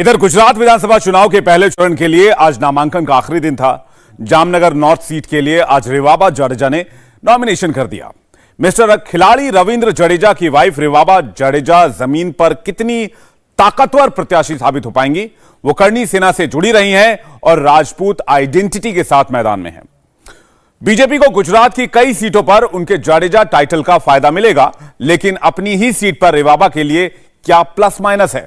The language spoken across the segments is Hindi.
इधर गुजरात विधानसभा चुनाव के पहले चरण के लिए आज नामांकन का आखिरी दिन था। जामनगर नॉर्थ सीट के लिए आज रिवाबा जडेजा ने नॉमिनेशन कर दिया। मिस्टर खिलाड़ी रविंद्र जडेजा की वाइफ रिवाबा जडेजा जमीन पर कितनी ताकतवर प्रत्याशी साबित हो पाएंगी। वो करनी सेना से जुड़ी रही हैं और राजपूत आइडेंटिटी के साथ मैदान में हैं। बीजेपी को गुजरात की कई सीटों पर उनके जडेजा टाइटल का फायदा मिलेगा, लेकिन अपनी ही सीट पर रिवाबा के लिए क्या प्लस माइनस है।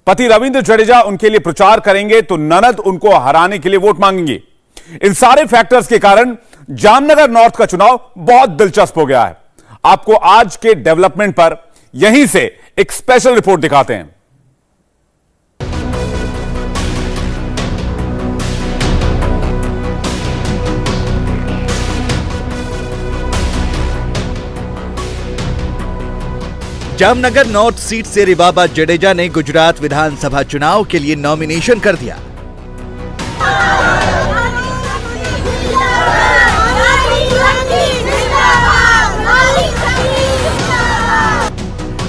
पति रविंद्र जडेजा उनके लिए प्रचार करेंगे तो ननद उनको हराने के लिए वोट मांगेंगी। इन सारे फैक्टर्स के कारण जामनगर नॉर्थ का चुनाव बहुत दिलचस्प हो गया है। आपको आज के डेवलपमेंट पर यहीं से एक स्पेशल रिपोर्ट दिखाते हैं। जामनगर नॉर्थ सीट से रिवाबा जडेजा ने गुजरात विधानसभा चुनाव के लिए नॉमिनेशन कर दिया।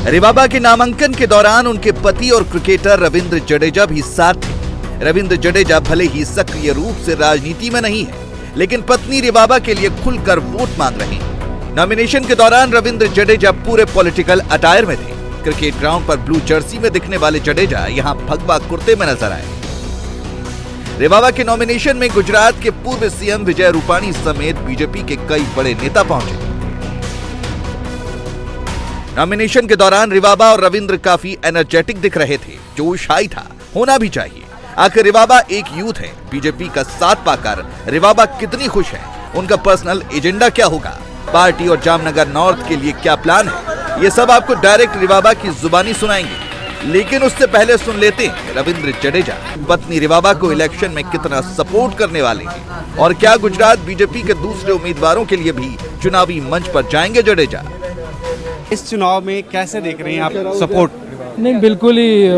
रिवाबा के नामांकन के दौरान उनके पति और क्रिकेटर रविंद्र जडेजा भी साथ थे। रविंद्र जडेजा भले ही सक्रिय रूप से राजनीति में नहीं है, लेकिन पत्नी रिवाबा के लिए खुलकर वोट मांग रहे हैं। नॉमिनेशन के दौरान रविंद्र जडेजा पूरे पॉलिटिकल अटायर में थे। क्रिकेट ग्राउंड पर ब्लू जर्सी में दिखने वाले जडेजा यहां भगवा कुर्ते में नजर आए। रिवाबा के नॉमिनेशन में गुजरात के पूर्व सीएम विजय रूपाणी समेत बीजेपी के कई बड़े नेता पहुंचे। नॉमिनेशन के दौरान रिवाबा और रविंद्र काफी एनर्जेटिक दिख रहे थे। जोश हाई था, होना भी चाहिए। आखिर रिवाबा एक यूथ है। बीजेपी का साथ पाकर रिवाबा कितनी खुश है, उनका पर्सनल एजेंडा क्या होगा, पार्टी और जामनगर नॉर्थ के लिए क्या प्लान है, ये सब आपको डायरेक्ट रिवाबा की जुबानी सुनाएंगे। लेकिन उससे पहले सुन लेते हैं रविंद्र जडेजा पत्नी रिवाबा को इलेक्शन में कितना सपोर्ट करने वाले हैं और क्या गुजरात बीजेपी के दूसरे उम्मीदवारों के लिए भी चुनावी मंच पर जाएंगे जडेजा। इस चुनाव में कैसे देख रहे हैं आप सपोर्ट? नहीं, बिल्कुल ही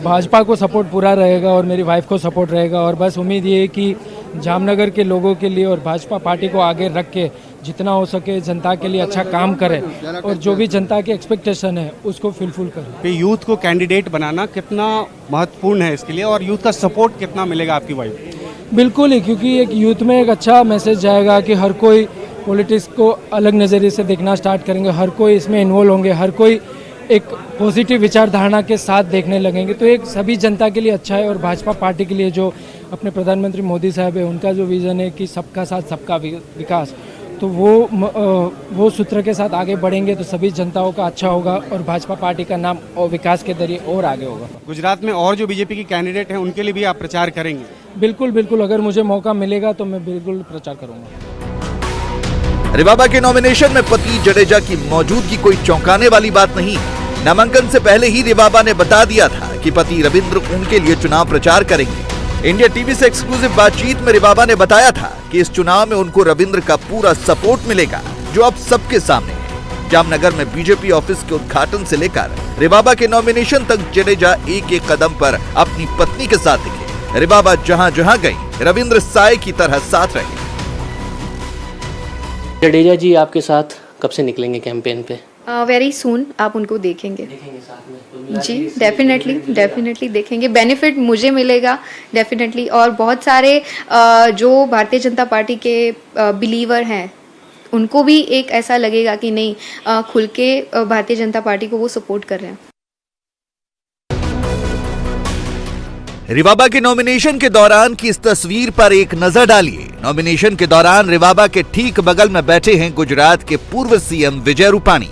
भाजपा को सपोर्ट पूरा रहेगा और मेरी वाइफ को सपोर्ट रहेगा और बस उम्मीद ये है कि जामनगर के लोगों के लिए और भाजपा पार्टी को आगे रख के जितना हो सके जनता के लिए अच्छा काम करें और जो भी जनता की एक्सपेक्टेशन है उसको फुलफिल करें। यूथ को कैंडिडेट बनाना कितना महत्वपूर्ण है इसके लिए और यूथ का सपोर्ट कितना मिलेगा आपकी वाइफ? बिल्कुल ही, क्योंकि एक यूथ में एक अच्छा मैसेज जाएगा कि हर कोई पॉलिटिक्स को अलग नज़रिए से देखना स्टार्ट करेंगे, हर कोई इसमें इन्वॉल्व होंगे, हर कोई एक पॉजिटिव विचारधारणा के साथ देखने लगेंगे। तो एक सभी जनता के लिए अच्छा है और भाजपा पार्टी के लिए जो अपने प्रधानमंत्री मोदी साहब है उनका जो विज़न है कि सबका साथ सबका विकास, तो वो सूत्र के साथ आगे बढ़ेंगे तो सभी जनताओं का अच्छा होगा और भाजपा पार्टी का नाम और विकास के जरिए और आगे होगा। गुजरात में और जो बीजेपी की कैंडिडेट हैं उनके लिए भी आप प्रचार करेंगे? बिल्कुल बिल्कुल, अगर मुझे मौका मिलेगा तो मैं बिल्कुल प्रचार करूँगा। रिवाबा के नॉमिनेशन में पति जडेजा की मौजूदगी कोई चौंकाने वाली बात नहीं है। नामांकन से पहले ही रिवाबा ने बता दिया था कि पति रविंद्र उनके लिए चुनाव प्रचार करेंगे। इंडिया टीवी से एक्सक्लूसिव बातचीत में रिवाबा ने बताया था कि इस चुनाव में उनको रविंद्र का पूरा सपोर्ट मिलेगा, जो अब सबके सामने है। जामनगर में बीजेपी ऑफिस के उद्घाटन से लेकर रिवाबा के नॉमिनेशन तक जडेजा एक एक कदम पर अपनी पत्नी के साथ दिखे। रिवाबा जहां जहां गई, रविंद्र साए की तरह साथ रहे। जडेजा जी आपके साथ कब से निकलेंगे कैंपेन पे? वेरी सून आप उनको देखेंगे साथ में जी, डेफिनेटली देखेंगे। बेनिफिट मुझे मिलेगा डेफिनेटली, और बहुत सारे जो भारतीय जनता पार्टी के बिलीवर हैं उनको भी एक ऐसा लगेगा कि नहीं, खुल के भारतीय जनता पार्टी को वो सपोर्ट कर रहे हैं। रिवाबा के नॉमिनेशन के दौरान की इस तस्वीर पर एक नजर डालिए। नॉमिनेशन के दौरान रिवाबा के ठीक बगल में बैठे हैं गुजरात के पूर्व सीएम विजय रूपाणी।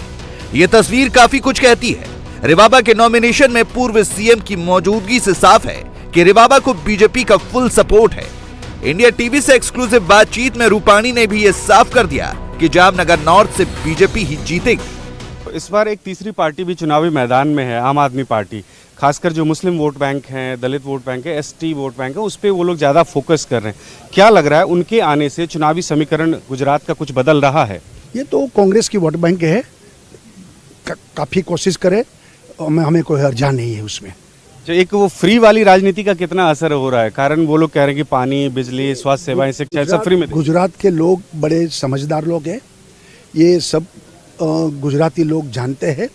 ये तस्वीर काफी कुछ कहती है। रिवाबा के नॉमिनेशन में पूर्व सीएम की मौजूदगी से साफ है कि रिवाबा को बीजेपी का फुल सपोर्ट है। इंडिया टीवी से एक्सक्लूसिव बातचीत में रूपाणी ने भी ये साफ कर दिया कि जामनगर नॉर्थ से बीजेपी ही जीतेगी। इस बार एक तीसरी पार्टी भी चुनावी मैदान में है, आम आदमी पार्टी। खासकर जो मुस्लिम वोट बैंक हैं, दलित वोट बैंक है, एसटी वोट बैंक है, उस पर वो लोग ज़्यादा फोकस कर रहे हैं। क्या लग रहा है उनके आने से चुनावी समीकरण गुजरात का कुछ बदल रहा है? ये तो कांग्रेस की वोट बैंक है, काफ़ी कोशिश करे, हमें कोई हर्जा नहीं है उसमें। जो एक वो फ्री वाली राजनीति का कितना असर हो रहा है? कारण वो लोग कह रहे हैं कि पानी, बिजली, स्वास्थ्य सेवाएं, शिक्षा सब फ्री में। गुजरात के लोग बड़े समझदार लोग हैं, ये सब गुजराती लोग जानते हैं।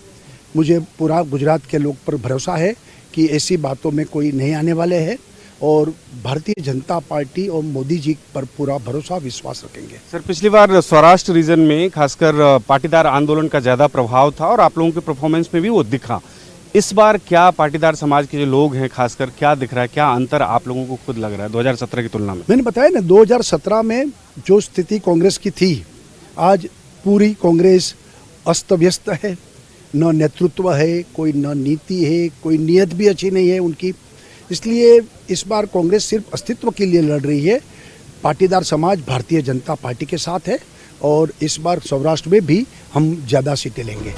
मुझे पूरा गुजरात के लोग पर भरोसा है कि ऐसी बातों में कोई नहीं आने वाले हैं और भारतीय जनता पार्टी और मोदी जी पर पूरा भरोसा विश्वास रखेंगे। सर, पिछली बार सौराष्ट्र रीजन में खासकर पाटीदार आंदोलन का ज़्यादा प्रभाव था और आप लोगों के परफॉर्मेंस में भी वो दिखा। इस बार क्या पाटीदार समाज के जो लोग हैं खासकर क्या दिख रहा है, क्या अंतर आप लोगों को खुद लग रहा है 2017 की तुलना में? मैंने बताया ना, 2017 में जो स्थिति कांग्रेस की थी, आज पूरी कांग्रेस अस्त व्यस्त है। न नेतृत्व है, कोई न नीति है, कोई नीयत भी अच्छी नहीं है उनकी। इसलिए इस बार कांग्रेस सिर्फ अस्तित्व के लिए लड़ रही है। पाटीदार समाज भारतीय जनता पार्टी के साथ है और इस बार सौराष्ट्र में भी हम ज्यादा सीटें लेंगे।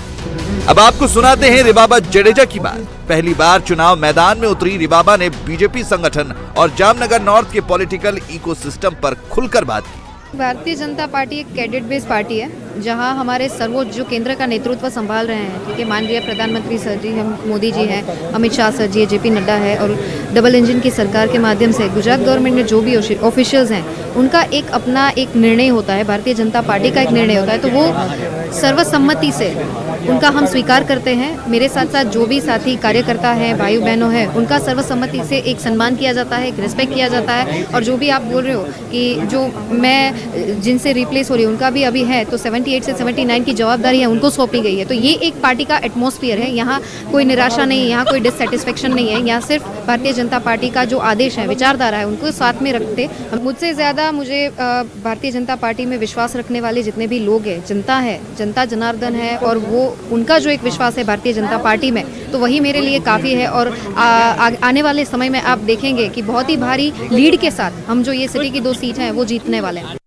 अब आपको सुनाते हैं रिवाबा जडेजा की बात। पहली बार चुनाव मैदान में उतरी रिवाबा ने बीजेपी संगठन और जामनगर नॉर्थ के पॉलिटिकल इकोसिस्टम पर खुलकर बात की। भारतीय जनता पार्टी एक कैडेट बेस्ड पार्टी है, जहां हमारे सर्वोच्च जो केंद्र का नेतृत्व संभाल रहे हैं, ठीक है, माननीय प्रधानमंत्री सर जी, हम मोदी जी हैं, अमित शाह सर जी, जेपी नड्डा है, और डबल इंजन की सरकार के माध्यम से गुजरात गवर्नमेंट में जो भी ऑफिशियल्स हैं, उनका एक अपना एक निर्णय होता है, भारतीय जनता पार्टी का एक निर्णय होता है, तो वो सर्वसम्मति से उनका हम स्वीकार करते हैं। मेरे साथ साथ जो भी साथी कार्यकर्ता हैं, भाई बहनों हैं, उनका सर्वसम्मति से एक सम्मान किया जाता है, एक रिस्पेक्ट किया जाता है। और जो भी आप बोल रहे हो कि जो मैं जिनसे रिप्लेस हो रही हूँ उनका भी अभी है, तो 78 से 79 की जवाबदारी है उनको सौंपी गई है। तो ये एक पार्टी का एटमॉस्फेयर है, यहाँ कोई निराशा नहीं है, यहाँ कोई डिससेटिस्फेक्शन नहीं है। यहाँ सिर्फ भारतीय जनता पार्टी का जो आदेश है, विचारधारा है, उनको साथ में रखते। मुझसे ज़्यादा मुझे भारतीय जनता पार्टी में विश्वास रखने वाले जितने भी लोग हैं, जनता है, जनता जनार्दन है, और वो उनका जो एक विश्वास है भारतीय जनता पार्टी में, तो वही मेरे लिए काफ़ी है। और आने वाले समय में आप देखेंगे कि बहुत ही भारी लीड के साथ हम जो ये सिटी की 2 सीट हैं वो जीतने वाले हैं।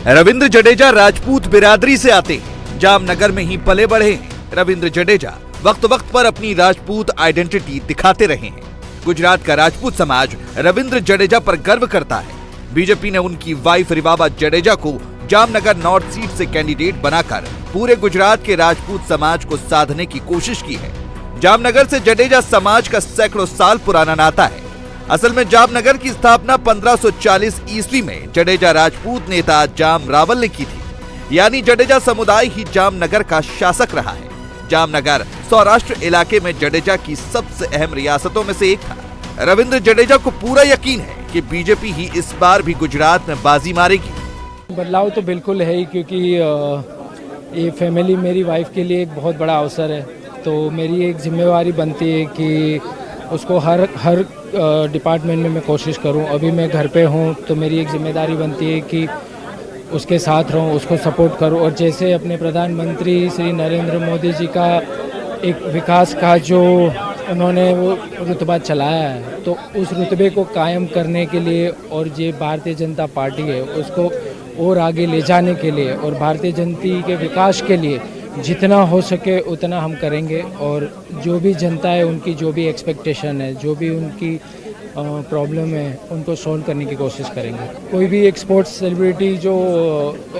रविंद्र जडेजा राजपूत बिरादरी से आते हैं, जामनगर में ही पले बढ़े हैं। रविंद्र जडेजा वक्त वक्त पर अपनी राजपूत आइडेंटिटी दिखाते रहे हैं। गुजरात का राजपूत समाज रविंद्र जडेजा पर गर्व करता है। बीजेपी ने उनकी वाइफ रिवाबा जडेजा को जामनगर नॉर्थ सीट से कैंडिडेट बनाकर पूरे गुजरात के राजपूत समाज को साधने की कोशिश की है। जामनगर से जडेजा समाज का सैकड़ों साल पुराना नाता है। असल में जामनगर की स्थापना 1540 ईस्वी में जडेजा राजपूत नेता जाम रावल ने की थी। यानी जडेजा समुदाय ही जामनगर का शासक रहा है। जामनगर सौराष्ट्र इलाके में जडेजा की सबसे अहम रियासतों में से एक था। रविंद्र जडेजा को पूरा यकीन है कि बीजेपी ही इस बार भी गुजरात में बाजी मारेगी। बदलाव तो बिल्कुल है ही, क्योंकि ये फैमिली मेरी वाइफ के लिए एक बहुत बड़ा अवसर है। तो मेरी एक जिम्मेवारी बनती है कि उसको हर डिपार्टमेंट में मैं कोशिश करूं। अभी मैं घर पे हूं, तो मेरी एक जिम्मेदारी बनती है कि उसके साथ रहूं, उसको सपोर्ट करूं। और जैसे अपने प्रधानमंत्री श्री नरेंद्र मोदी जी का एक विकास का जो उन्होंने वो रुतबा चलाया है, तो उस रुतबे को कायम करने के लिए और जो भारतीय जनता पार्टी है उसको और आगे ले जाने के लिए और भारतीय जनता के विकास के लिए जितना हो सके उतना हम करेंगे। और जो भी जनता है उनकी जो भी एक्सपेक्टेशन है, जो भी उनकी प्रॉब्लम है, उनको सॉल्व करने की कोशिश करेंगे। कोई भी एक स्पोर्ट्स सेलिब्रिटी जो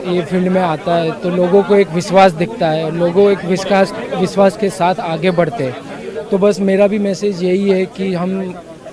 ये फील्ड में आता है तो लोगों को एक विश्वास दिखता है और लोगों एक विश्वास के साथ आगे बढ़ते हैं। तो बस मेरा भी मैसेज यही है कि हम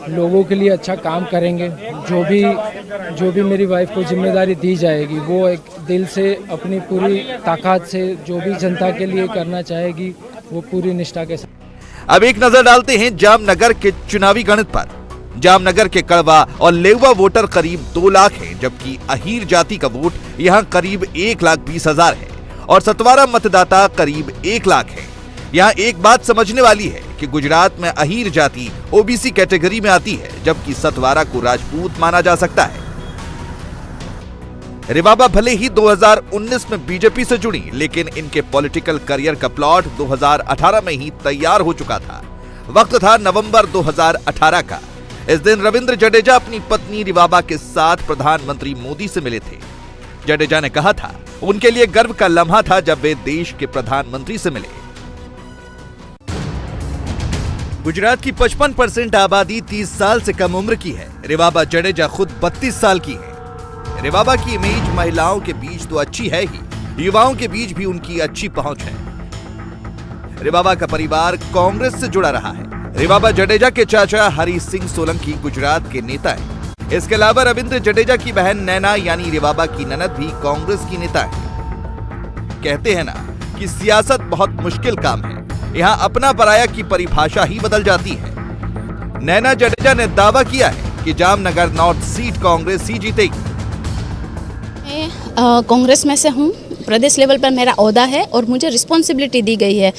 लोगों के लिए अच्छा काम करेंगे। जो भी मेरी वाइफ को जिम्मेदारी दी जाएगी वो एक दिल से अपनी पूरी ताकत से जो भी जनता के लिए करना चाहेगी वो पूरी निष्ठा के साथ। अब एक नजर डालते हैं जामनगर के चुनावी गणित पर। जामनगर के कड़वा और लेवा वोटर करीब 2 लाख है, जबकि अहीर जाति का वोट यहाँ करीब 1,20,000 है और सतवारा मतदाता करीब 1 लाख है। यहाँ एक बात समझने वाली है कि गुजरात में अहीर जाति ओबीसी कैटेगरी में आती है, जबकि सतवारा को राजपूत माना जा सकता है। रिवाबा भले ही 2019 में बीजेपी से जुड़ी, लेकिन इनके पॉलिटिकल करियर का प्लॉट 2018 में ही तैयार हो चुका था। वक्त था नवंबर 2018 का। इस दिन रविंद्र जडेजा अपनी पत्नी रिवाबा के साथ प्रधानमंत्री मोदी से मिले थे। जडेजा ने कहा था उनके लिए गर्व का लम्हा था जब वे देश के प्रधानमंत्री से मिले। गुजरात की 55% आबादी 30 साल से कम उम्र की है। रिवाबा जडेजा खुद 32 साल की है। रिवाबा की इमेज महिलाओं के बीच तो अच्छी है ही, युवाओं के बीच भी उनकी अच्छी पहुंच है। रिवाबा का परिवार कांग्रेस से जुड़ा रहा है। रिवाबा जडेजा के चाचा हरी सिंह सोलंकी गुजरात के नेता हैं। इसके अलावा रविंद्र जडेजा की बहन नैना यानी रिवाबा की ननद भी कांग्रेस की नेता है। कहते हैं ना कि सियासत बहुत मुश्किल काम है, यहाँ अपना पराया की परिभाषा ही बदल जाती है। नैना जडेजा ने दावा किया है कि जामनगर नॉर्थ सीट कांग्रेस ही जीतेगी। मैं कांग्रेस में से हूँ, प्रदेश लेवल पर मेरा ओहदा है और मुझे रिस्पॉन्सिबिलिटी दी गई है।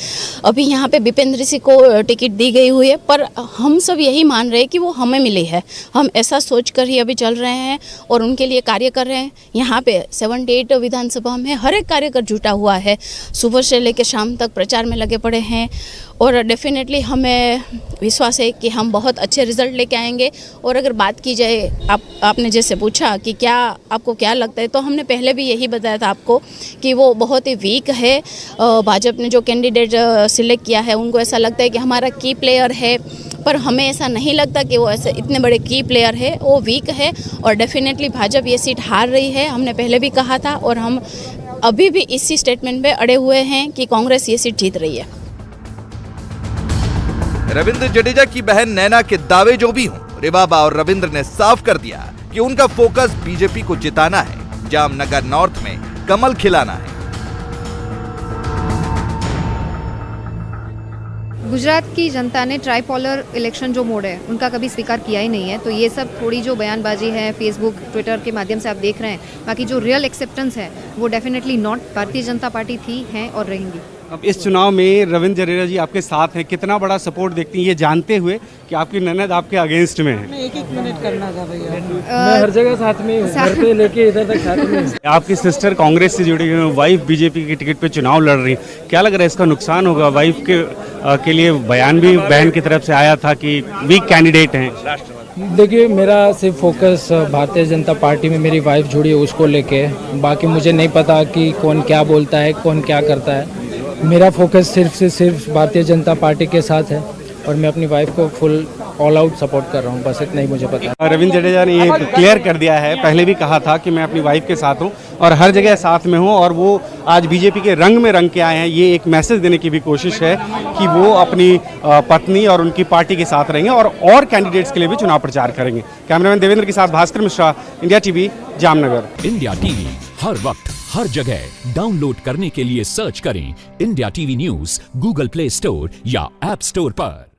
अभी यहाँ पे भूपेंद्र सिंह को टिकट दी गई हुई है, पर हम सब यही मान रहे हैं कि वो हमें मिली है। हम ऐसा सोच कर ही अभी चल रहे हैं और उनके लिए कार्य कर रहे हैं। यहाँ पे 78 विधानसभा में हर एक कार्यकर जुटा हुआ है, सुबह से लेकर शाम तक प्रचार में लगे पड़े हैं और डेफिनेटली हमें विश्वास है कि हम बहुत अच्छे रिजल्ट लेके आएंगे। और अगर बात की जाए, आपने जैसे पूछा कि क्या आपको क्या लगता है, तो हमने पहले भी यही बताया था आपको कि वो बहुत ही वीक है। भाजपा ने जो कैंडिडेट सिलेक्ट किया है उनको ऐसा लगता है कि हमारा की प्लेयर है, पर हमें ऐसा नहीं लगता कि वो ऐसे इतने बड़े की प्लेयर है, वो वीक है और डेफिनेटली भाजपा ये सीट हार रही है। हमने पहले भी कहा था और हम अभी भी इसी स्टेटमेंट पे अड़े हुए हैं कि कांग्रेस ये सीट जीत रही है। रविंद्र जडेजा की बहन नैना के दावे जो भी हों, रिवाबा और रविंद्र ने साफ कर दिया कि उनका फोकस बीजेपी को जिताना है, जामनगर नॉर्थ में कमल खिलाना है। गुजरात की जनता ने ट्राइपोलर इलेक्शन जो मोड है उनका कभी स्वीकार किया ही नहीं है। तो ये सब थोड़ी जो बयानबाजी है फेसबुक ट्विटर के माध्यम से आप देख रहे हैं, बाकी जो रियल एक्सेप्टेंस है वो definitely not Bharatiya Janata party थी, हैं और रहेंगी। अब इस चुनाव में रविंद्र जडेजा जी आपके साथ हैं, कितना बड़ा सपोर्ट देखती हैं ये जानते हुए कि आपकी ननद आपके अगेंस्ट में है? एक मिनट करना था भैया, मैं हर जगह साथ में हूँ, घर पे लेके इधर तक साथ में हूँ। आपकी सिस्टर कांग्रेस से जुड़ी हुई, वाइफ बीजेपी की टिकट पे चुनाव लड़ रही है, क्या लग रहा है इसका नुकसान होगा? वाइफ के लिए बयान भी बहन की तरफ से आया था कि वीक कैंडिडेट हैं। देखिए, मेरा सिर्फ फोकस भारतीय जनता पार्टी में मेरी वाइफ जुड़ी है उसको लेके, बाकी मुझे नहीं पता कि कौन क्या बोलता है, कौन क्या करता है। मेरा फोकस सिर्फ से सिर्फ भारतीय जनता पार्टी के साथ है और मैं अपनी वाइफ को फुल ऑल आउट सपोर्ट कर रहा हूँ, बस इतना ही मुझे पता है। रविंद्र जडेजा ने ये क्लियर कर दिया है, पहले भी कहा था कि मैं अपनी वाइफ के साथ हूँ और हर जगह साथ में हूँ, और वो आज बीजेपी के रंग में रंग के आए हैं। ये एक मैसेज देने की भी कोशिश है कि वो अपनी पत्नी और उनकी पार्टी के साथ रहेंगे और कैंडिडेट्स के लिए भी चुनाव प्रचार करेंगे। कैमरामैन देवेंद्र के साथ Bhaskar Mishra, India TV, Jamnagar. India TV हर वक्त हर जगह डाउनलोड करने के लिए सर्च करें India TV news Google Play Store या ऐप स्टोर पर।